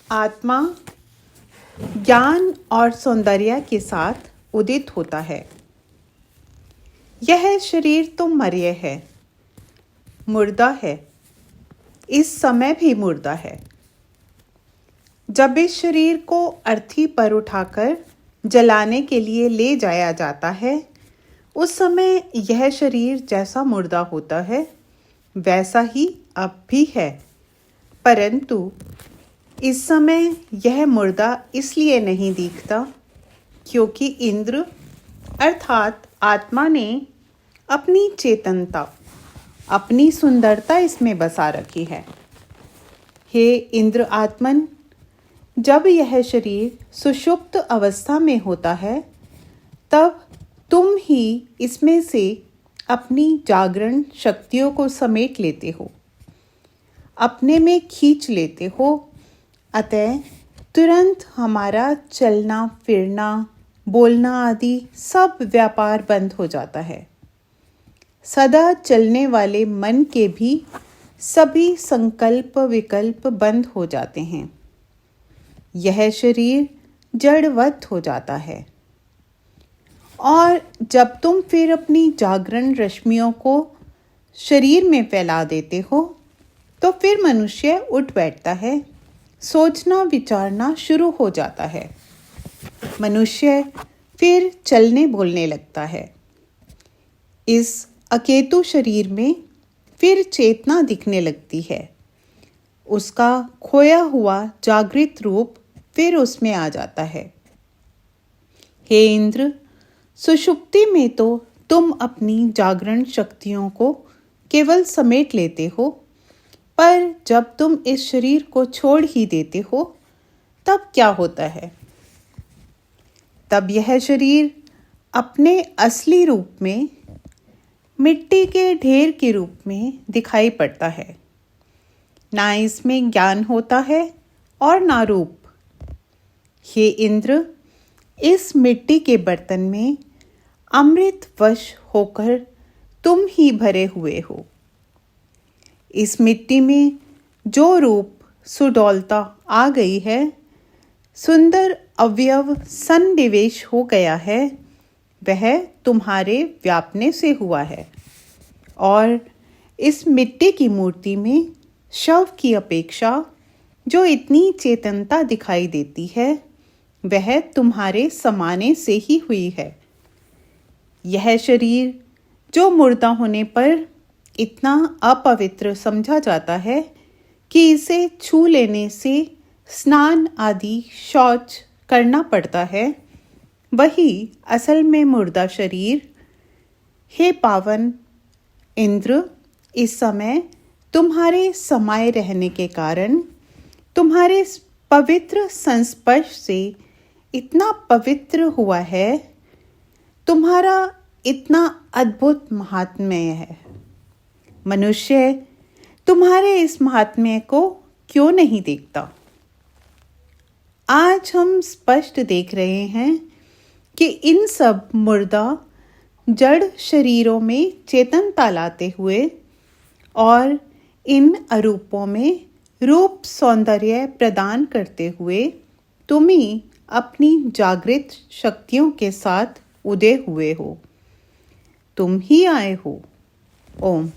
आत्मा ज्ञान और सौंदर्य के साथ उदित होता है। यह शरीर तो मर्य है, मुर्दा है, इस समय भी मुर्दा है। जब इस शरीर को अर्थी पर उठाकर जलाने के लिए ले जाया जाता है, उस समय यह शरीर जैसा मुर्दा होता है वैसा ही अब भी है, परंतु इस समय यह मुर्दा इसलिए नहीं दिखता क्योंकि इंद्र अर्थात आत्मा ने अपनी चेतनता, अपनी सुंदरता इसमें बसा रखी है। हे इंद्र आत्मन, जब यह शरीर सुषुप्त अवस्था में होता है तब तुम ही इसमें से अपनी जागरण शक्तियों को समेट लेते हो, अपने में खींच लेते हो। अतः तुरंत हमारा चलना फिरना, बोलना आदि सब व्यापार बंद हो जाता है। सदा चलने वाले मन के भी सभी संकल्प विकल्प बंद हो जाते हैं। यह शरीर जड़वत हो जाता है और जब तुम फिर अपनी जागरण रश्मियों को शरीर में फैला देते हो तो फिर मनुष्य उठ बैठता है, सोचना विचारना शुरू हो जाता है। मनुष्य फिर चलने बोलने लगता है। इस अकेतु शरीर में फिर चेतना दिखने लगती है। उसका खोया हुआ जागृत रूप फिर उसमें आ जाता है। हे इंद्र, सुषुप्ति में तो तुम अपनी जागरण शक्तियों को केवल समेट लेते हो, पर जब तुम इस शरीर को छोड़ ही देते हो तब क्या होता है? तब यह शरीर अपने असली रूप में मिट्टी के ढेर के रूप में दिखाई पड़ता है। ना इसमें ज्ञान होता है और ना रूप। हे इंद्र, इस मिट्टी के बर्तन में अमृत वश होकर तुम ही भरे हुए हो। इस मिट्टी में जो रूप सुडौलता आ गई है, सुंदर अवयव सन्निवेश हो गया है, वह तुम्हारे व्यापने से हुआ है। और इस मिट्टी की मूर्ति में शव की अपेक्षा जो इतनी चेतनता दिखाई देती है वह तुम्हारे समाने से ही हुई है। यह शरीर जो मुर्दा होने पर इतना अपवित्र समझा जाता है कि इसे छू लेने से स्नान आदि शौच करना पड़ता है, वही असल में मुर्दा शरीर। हे पावन इंद्र, इस समय तुम्हारे समाये रहने के कारण तुम्हारे पवित्र संस्पर्श से इतना पवित्र हुआ है, तुम्हारा इतना अद्भुत महात्म्य है। मनुष्य तुम्हारे इस महात्म्य को क्यों नहीं देखता? आज हम स्पष्ट देख रहे हैं कि इन सब मुर्दा जड़ शरीरों में चेतनता लाते हुए और इन अरूपों में रूप सौंदर्य प्रदान करते हुए तुम ही अपनी जागृत शक्तियों के साथ उदय हुए हो। तुम ही आए हो। ओम।